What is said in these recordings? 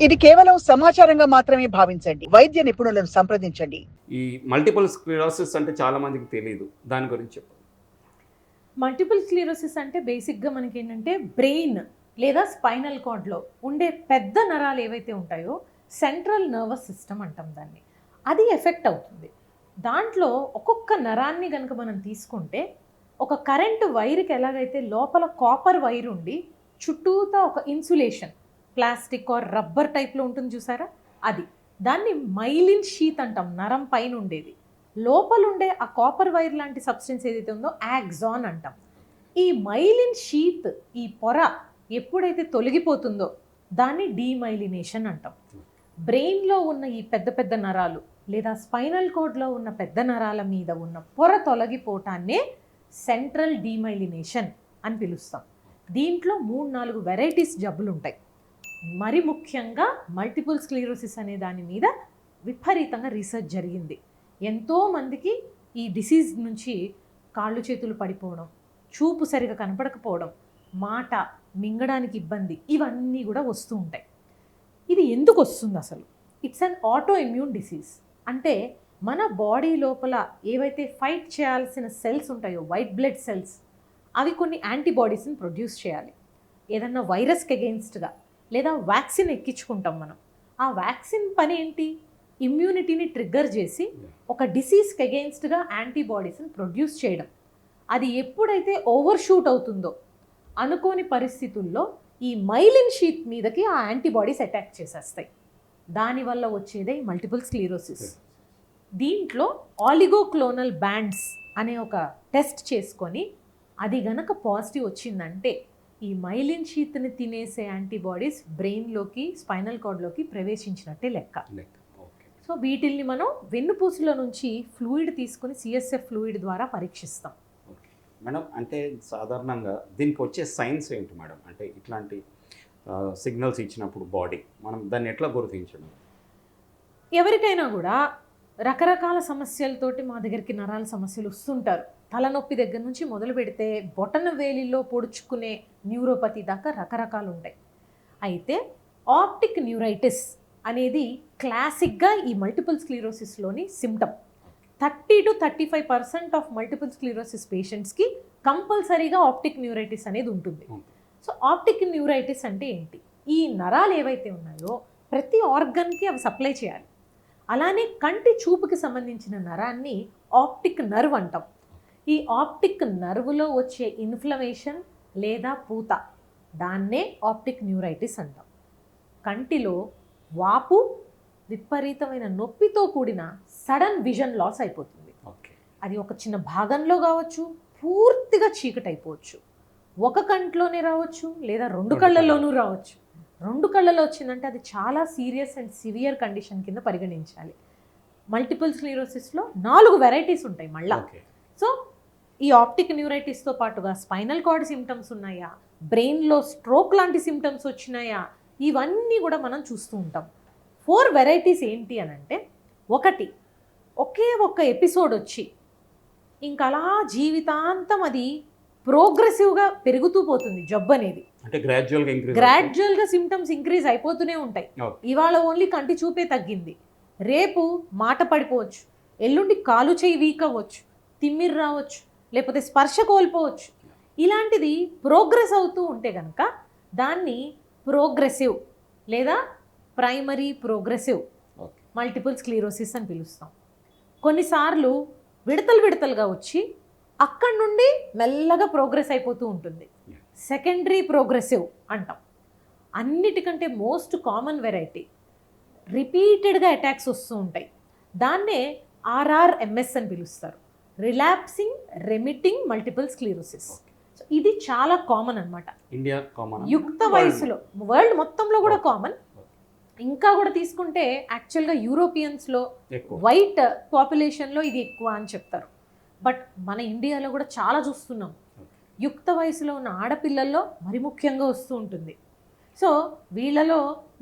ఇది కేవలం సమాచారంగా మాత్రమే భావించండి. వైద్య నిపుణులను సంప్రదించండి. ఈ మల్టిపుల్ స్క్లెరోసిస్ అంటే చాలా మందికి తెలియదు. దాని గురించి చెప్పండి. మల్టిపుల్ స్క్లీరోసిస్ అంటే బేసిక్గా మనకి ఏంటంటే బ్రెయిన్ లేదా స్పైనల్ కార్డ్లో ఉండే పెద్ద నరాలు ఏవైతే ఉంటాయో సెంట్రల్ నర్వస్ సిస్టమ్ అంటాం దాన్ని, అది ఎఫెక్ట్ అవుతుంది. దాంట్లో ఒక్కొక్క నరాన్ని కనుక మనం తీసుకుంటే ఒక కరెంటు వైర్కి ఎలాగైతే లోపల కాపర్ వైర్ ఉండి చుట్టూతా ఒక ఇన్సులేషన్ ప్లాస్టిక్ ఆర్ రబ్బర్ టైప్లో ఉంటుంది చూసారా, అది దాన్ని మైలిన్ షీత్ అంటాం. నరం పైన ఉండేది లోపల ఉండే ఆ కాపర్ వైర్ లాంటి సబ్స్టెన్స్ ఏదైతే ఉందో యాక్సాన్ అంటాం. ఈ మైలిన్ షీత్, ఈ పొర ఎప్పుడైతే తొలగిపోతుందో దాన్ని డీమైలినేషన్ అంటాం. బ్రెయిన్లో ఉన్న ఈ పెద్ద పెద్ద నరాలు లేదా స్పైనల్ కార్డ్లో ఉన్న పెద్ద నరాల మీద ఉన్న పొర తొలగిపోవటాన్నే సెంట్రల్ డీమైలినేషన్ అని పిలుస్తాం. దీంట్లో 3-4 వెరైటీస్ జబ్బులు ఉంటాయి. మరి ముఖ్యంగా మల్టిపుల్ స్క్లీరోసిస్ అనే దాని మీద విపరీతంగా రీసెర్చ్ జరిగింది. ఎంతోమందికి ఈ డిసీజ్ నుంచి కాళ్ళు చేతులు పడిపోవడం, చూపు సరిగా కనపడకపోవడం, మాట మింగడానికి ఇబ్బంది, ఇవన్నీ కూడా వస్తూ ఉంటాయి. ఇది ఎందుకు వస్తుంది అసలు? It's an auto immune disease. అంటే మన బాడీ లోపల ఏవైతే ఫైట్ చేయాల్సిన సెల్స్ ఉంటాయో, వైట్ బ్లడ్ సెల్స్, అవి కొన్ని యాంటీబాడీస్ని ప్రొడ్యూస్ చేయాలి. ఏదన్నా వైరస్కి అగెయిన్స్ట్గా లేదా వ్యాక్సిన్ ఎక్కించుకుంటాం మనం. ఆ వ్యాక్సిన్ పని ఏంటి? ఇమ్యూనిటీని ట్రిగ్గర్ చేసి ఒక డిసీజ్కి అగెయిన్స్ట్గా యాంటీబాడీస్ని ప్రొడ్యూస్ చేయడం. అది ఎప్పుడైతే ఓవర్ షూట్ అవుతుందో అనుకోని పరిస్థితుల్లో ఈ మైలిన్ షీత్ మీదకి ఆ యాంటీబాడీస్ అటాక్ చేసేస్తాయి. దానివల్ల వచ్చేదే మల్టిపుల్ స్క్లీరోసిస్. దీంట్లో ఆలిగోక్లోనల్ బ్యాండ్స్ అనే ఒక టెస్ట్ చేసుకొని అది గనక పాజిటివ్ వచ్చిందంటే ఈ మైలిన్ షీత్ని తినేసే యాంటీబాడీస్ బ్రెయిన్లోకి స్పైనల్ కార్డ్లోకి ప్రవేశించినట్టే లెక్క. సో వీటిల్ని మనం వెన్నుపూసల నుంచి ఫ్లూయిడ్ తీసుకుని సిఎస్ఎఫ్ ఫ్లూయిడ్ ద్వారా పరీక్షిస్తాం. ఓకే మేడం, అంటే సాధారణంగా దీనికి వచ్చే సైన్స్ ఏంటి మేడం? అంటే ఇట్లాంటి సిగ్నల్స్ ఇచ్చినప్పుడు బాడీ మనం దాన్ని ఎట్లా గుర్తించడం? ఎవరికైనా కూడా రకరకాల సమస్యలతోటి మా దగ్గరికి నరాల సమస్యలు వస్తుంటారు. తలనొప్పి దగ్గర నుంచి మొదలు పెడితే బొటన వేలిలో పొడుచుకునే న్యూరోపతి దాకా రకరకాలు ఉంటాయి. అయితే ఆప్టిక్ న్యూరైటిస్ అనేది క్లాసిక్గా ఈ మల్టిపుల్ స్క్లీరోసిస్లోని సిమ్టమ్. 30-35% ఆఫ్ మల్టిపుల్ స్క్లీరోసిస్ పేషెంట్స్కి కంపల్సరీగా ఆప్టిక్ న్యూరైటిస్ అనేది ఉంటుంది. సో ఆప్టిక్ న్యూరైటిస్ అంటే ఏంటి? ఈ నరాలు ఏవైతే ఉన్నాయో ప్రతి ఆర్గన్కి అవి సప్లై చేయాలి. అలానే కంటి చూపుకి సంబంధించిన నరాన్ని ఆప్టిక్ నర్వ్ అంటాం. ఈ ఆప్టిక్ నర్వ్లో వచ్చే ఇన్ఫ్లమేషన్ లేదా పూత, దాన్నే ఆప్టిక్ న్యూరైటిస్ అంటాం. కంటిలో వాపు, విపరీతమైన నొప్పితో కూడిన సడన్ విజన్ లాస్ అయిపోతుంది. అది ఒక చిన్న భాగంలో కావచ్చు, పూర్తిగా చీకటి అయిపోవచ్చు. ఒక కంట్లోనే రావచ్చు లేదా 2 కళ్ళల్లోనూ రావచ్చు. 2 కళ్ళలో వచ్చిందంటే అది చాలా సీరియస్ అండ్ సివియర్ కండిషన్ కింద పరిగణించాలి. మల్టిపుల్ స్క్లీరోసిస్లో 4 వెరైటీస్ ఉంటాయి మళ్ళా. సో ఈ ఆప్టిక్ న్యూరైటిస్తో పాటుగా స్పైనల్ కార్డ్ సిమ్టమ్స్ ఉన్నాయా, బ్రెయిన్లో స్ట్రోక్ లాంటి సిమ్టమ్స్ వచ్చినాయా, ఇవన్నీ కూడా మనం చూస్తూ ఉంటాం. 4 వెరైటీస్ ఏంటి అని అంటే, ఒకటి ఒకే ఒక్క ఎపిసోడ్ వచ్చి ఇంకా అలా జీవితాంతం అది ప్రోగ్రెసివ్గా పెరుగుతూ పోతుంది జబ్బు అనేది. అంటే గ్రాడ్యువల్గా సిమ్టమ్స్ ఇంక్రీజ్ అయిపోతూనే ఉంటాయి. ఇవాళ ఓన్లీ కంటి చూపే తగ్గింది, రేపు మాట పడిపోవచ్చు, ఎల్లుండి కాలు చేయి వీక్ అవ్వచ్చు, తిమ్మిరి రావచ్చు, లేకపోతే స్పర్శ కోల్పోవచ్చు. ఇలాంటిది ప్రోగ్రెస్ అవుతూ ఉంటే కనుక దాన్ని ప్రోగ్రెసివ్ లేదా ప్రైమరీ ప్రోగ్రెసివ్ మల్టిపుల్ స్క్లీరోసిస్ అని పిలుస్తాం. కొన్నిసార్లు విడతలుగా వచ్చి అక్కడి నుండి మెల్లగా ప్రోగ్రెస్ అయిపోతూ ఉంటుంది, సెకండరీ ప్రోగ్రెసివ్ అంటాం. అన్నిటికంటే మోస్ట్ కామన్ వెరైటీ రిపీటెడ్గా అటాక్స్ వస్తూ ఉంటాయి. దాన్నే RRMS అని పిలుస్తారు, రిలాప్సింగ్ రెమిటింగ్ మల్టిపుల్ స్క్లీరోసిస్. సో ఇది చాలా కామన్ అనమాట. ఇండియా కామన్, యుక్త వయసులో వరల్డ్ మొత్తంలో కూడా కామన్. ఇంకా కూడా తీసుకుంటే యాక్చువల్గా యూరోపియన్స్లో వైట్ పాపులేషన్లో ఇది ఎక్కువ అని చెప్తారు. బట్ మన ఇండియాలో కూడా చాలా చూస్తున్నాం. యుక్త వయసులో ఉన్న ఆడపిల్లల్లో మరి ముఖ్యంగా వస్తూ ఉంటుంది. సో వీళ్ళలో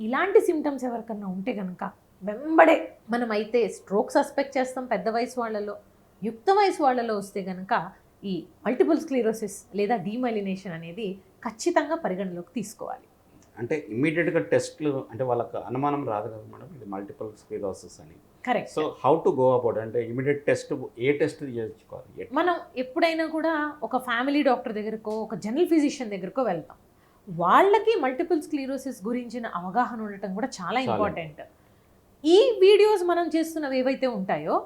ఇలాంటి సిమ్టమ్స్ ఎవరికన్నా ఉంటే కనుక వెంబడే మనం అయితే స్ట్రోక్ సస్పెక్ట్ చేస్తాం పెద్ద వయసు వాళ్ళలో. యుక్త వయసు వాళ్ళలో వస్తే కనుక ఈ మల్టిపుల్ స్క్లీరోసిస్ లేదా డీమైలినేషన్ అనేది ఖచ్చితంగా పరిగణలోకి తీసుకోవాలి. అంటే ఇమ్మీడియట్గా టెస్ట్లు అంటే వాళ్ళకి అనుమానం రాదు కదా మేడం ఇది మల్టిపుల్ స్క్లెరోసిస్ అని. Correct. So how to go about అంటే ఇమీడియట్ టెస్ట్ ఏ టెస్ట్ చేయించుకోవాలి? మనం ఎప్పుడైనా కూడా ఒక ఫ్యామిలీ డాక్టర్ దగ్గరకో ఒక జనరల్ ఫిజిషియన్ దగ్గరకో వెళ్తాం. వాళ్ళకి మల్టిపుల్ స్క్లీరోసిస్ గురించిన అవగాహన ఉండటం కూడా చాలా ఇంపార్టెంట్. ఈ వీడియోస్ మనం చేస్తున్నవి ఏవైతే ఉంటాయో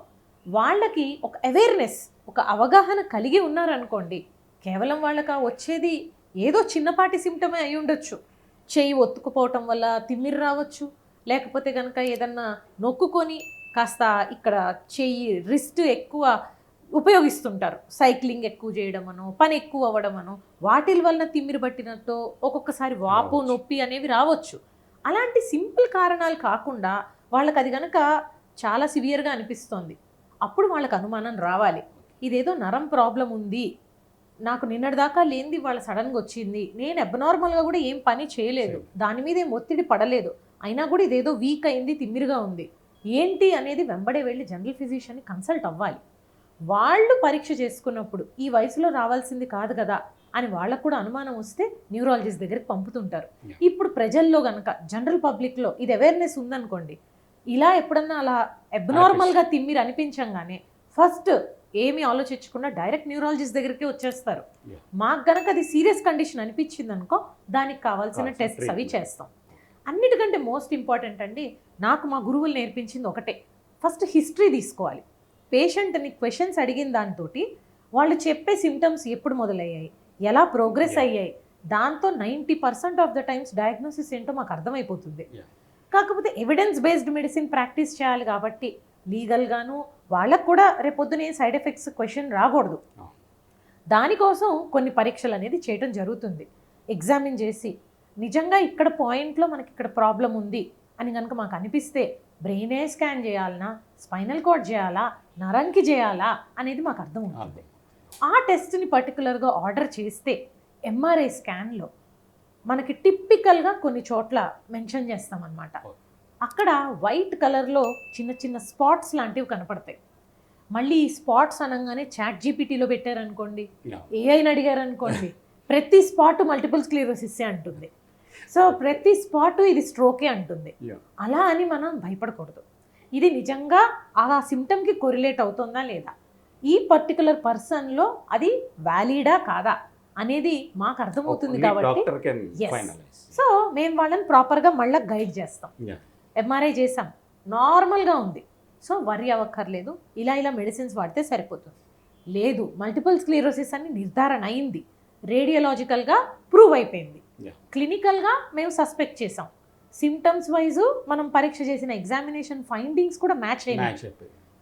వాళ్ళకి ఒక అవేర్నెస్, ఒక అవగాహన కలిగి ఉన్నారనుకోండి, కేవలం వాళ్ళకి వచ్చేది ఏదో చిన్నపాటి సిమ్టమే అయి ఉండొచ్చు. చెయ్యి ఒత్తుకుపోవటం వల్ల తిమ్మిరి రావచ్చు, లేకపోతే కనుక ఏదన్నా నొక్కుకొని కాస్త ఇక్కడ చెయ్యి రిస్ట్ ఎక్కువ ఉపయోగిస్తుంటారు, సైక్లింగ్ ఎక్కువ చేయడమనో పని ఎక్కువ అవ్వడమనో వాటి వల్ల తిమ్మిరి పట్టినట్టు ఒక్కొక్కసారి వాపు నొప్పి అనేవి రావచ్చు. అలాంటి సింపుల్ కారణాలు కాకుండా వాళ్ళకి అది కనుక చాలా సివియర్గా అనిపిస్తోంది, అప్పుడు వాళ్ళకి అనుమానం రావాలి, ఇదేదో నరం ప్రాబ్లం ఉంది, నాకు నిన్నటిదాకా లేనిది వాళ్ళ సడన్గా వచ్చింది, నేను అబ్నార్మల్గా కూడా ఏం పని చేయలేదు, దాని మీద ఏం ఒత్తిడి పడలేదు, అయినా కూడా ఇదేదో వీక్ అయింది, తిమ్మిరిగా ఉంది, ఏంటి అనేది వెంబడే వెళ్ళి జనరల్ ఫిజిషియన్ని కన్సల్ట్ అవ్వాలి. వాళ్ళు పరీక్ష చేసుకున్నప్పుడు ఈ వయసులో రావాల్సింది కాదు కదా అని వాళ్ళకు కూడా అనుమానం వస్తే న్యూరాలజిస్ట్ దగ్గరికి పంపుతుంటారు. ఇప్పుడు ప్రజల్లో కనుక జనరల్ పబ్లిక్లో ఇది అవేర్నెస్ ఉందనుకోండి, ఇలా ఎప్పుడన్నా అలా అబ్నార్మల్గా తిమ్మిరి అనిపించంగానే ఫస్ట్ ఏమి ఆలోచించకుండా డైరెక్ట్ న్యూరాలజిస్ట్ దగ్గరికి వచ్చేస్తారు. మాకు గనక అది సీరియస్ కండిషన్ అనిపించింది అనుకో, దానికి కావాల్సిన టెస్ట్స్ అవి చేస్తాం. అన్నిటికంటే మోస్ట్ ఇంపార్టెంట్ అండి, నాకు మా గురువులు నేర్పించింది ఒకటే, ఫస్ట్ హిస్టరీ తీసుకోవాలి. పేషెంట్ని క్వశ్చన్స్ అడిగిన దాంతో వాళ్ళు చెప్పే సిమ్టమ్స్ ఎప్పుడు మొదలయ్యాయి, ఎలా ప్రోగ్రెస్ అయ్యాయి, దాంతో 90% ఆఫ్ ద టైమ్స్ డయాగ్నోసిస్ ఏంటో మాకు అర్థమైపోతుంది. కాకపోతే ఎవిడెన్స్ బేస్డ్ మెడిసిన్ ప్రాక్టీస్ చేయాలి కాబట్టి లీగల్గాను వాళ్ళకు కూడా రేపొద్దునే సైడ్ ఎఫెక్ట్స్ క్వశ్చన్ రాకూడదు. దానికోసం కొన్ని పరీక్షలు అనేది చేయడం జరుగుతుంది. ఎగ్జామిన్ చేసి నిజంగా ఇక్కడ పాయింట్లో మనకి ఇక్కడ ప్రాబ్లం ఉంది అని కనుక మాకు అనిపిస్తే బ్రెయినే స్కాన్ చేయాలనా, స్పైనల్ కార్డ్ చేయాలా, నరంకి చేయాలా అనేది మాకు అర్థం అవుతుంది. ఆ టెస్ట్ని పర్టికులర్గా ఆర్డర్ చేస్తే ఎంఆర్ఐ స్కాన్లో మనకి టిపికల్గా కొన్ని చోట్ల మెన్షన్ చేస్తామన్నమాట. అక్కడ వైట్ కలర్లో చిన్న చిన్న స్పాట్స్ లాంటివి కనపడతాయి. మళ్ళీ ఈ స్పాట్స్ అనగానే చాట్ జీపీటీలో పెట్టారనుకోండి, ఏఐని అడిగారనుకోండి, ప్రతి స్పాట్ మల్టిపుల్ స్క్లీరోసిస్సే అంటుంది. సో ప్రతి స్పాట్ ఇది స్ట్రోకే అంటుంది. అలా అని మనం భయపడకూడదు. ఇది నిజంగా ఆ సిమ్టమ్కి కొరిలేట్ అవుతుందా లేదా, ఈ పర్టికులర్ పర్సన్లో అది వ్యాలిడా కాదా అనేది మాకు అర్థమవుతుంది కాబట్టి సో మేము వాళ్ళని ప్రాపర్గా మళ్ళీ గైడ్ చేస్తాం. ఎంఆర్ఐ చేసాం, నార్మల్గా ఉంది, సో వరీ అవ్వక్కర్లేదు, ఇలా మెడిసిన్స్ వాడితే సరిపోతుంది. లేదు మల్టిపుల్ స్క్లీరోసిస్ అని నిర్ధారణ అయింది, రేడియోలాజికల్గా ప్రూవ్ అయిపోయింది, క్లినికల్గా మేము సస్పెక్ట్ చేసాం, సిమ్టమ్స్ వైజు మనం పరీక్ష చేసిన ఎగ్జామినేషన్ ఫైండింగ్స్ కూడా మ్యాచ్ అయినాయి,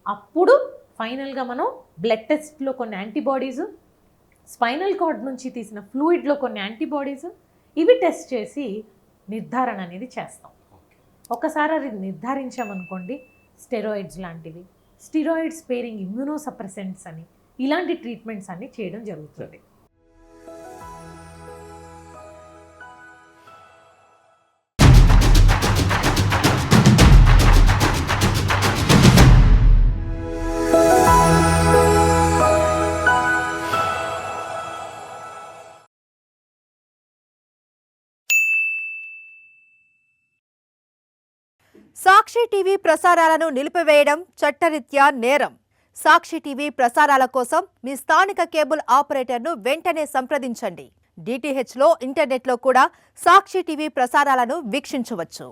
అప్పుడు ఫైనల్గా మనం బ్లడ్ టెస్ట్లో కొన్ని యాంటీబాడీస్, స్పైనల్ కార్డ్ నుంచి తీసిన ఫ్లూయిడ్లో కొన్ని యాంటీబాడీస్, ఇవి టెస్ట్ చేసి నిర్ధారణ అనేది చేస్తాం. ఒకసారి అది నిర్ధారించామనుకోండి, స్టెరాయిడ్స్ లాంటివి, స్టిరాయిడ్ స్పేరింగ్ ఇమ్యూనోసప్రెసెంట్స్ అని ఇలాంటి ట్రీట్మెంట్స్ అన్ని చేయడం జరుగుతుంది. సాక్షి టీవీ ప్రసారాలను నిలిపివేయడం చట్టరీత్యా నేరం. సాక్షి టీవీ ప్రసారాల కోసం మీ స్థానిక కేబుల్ ఆపరేటర్ను వెంటనే సంప్రదించండి. DTHలో ఇంటర్నెట్లో కూడా సాక్షి టీవీ ప్రసారాలను వీక్షించవచ్చు.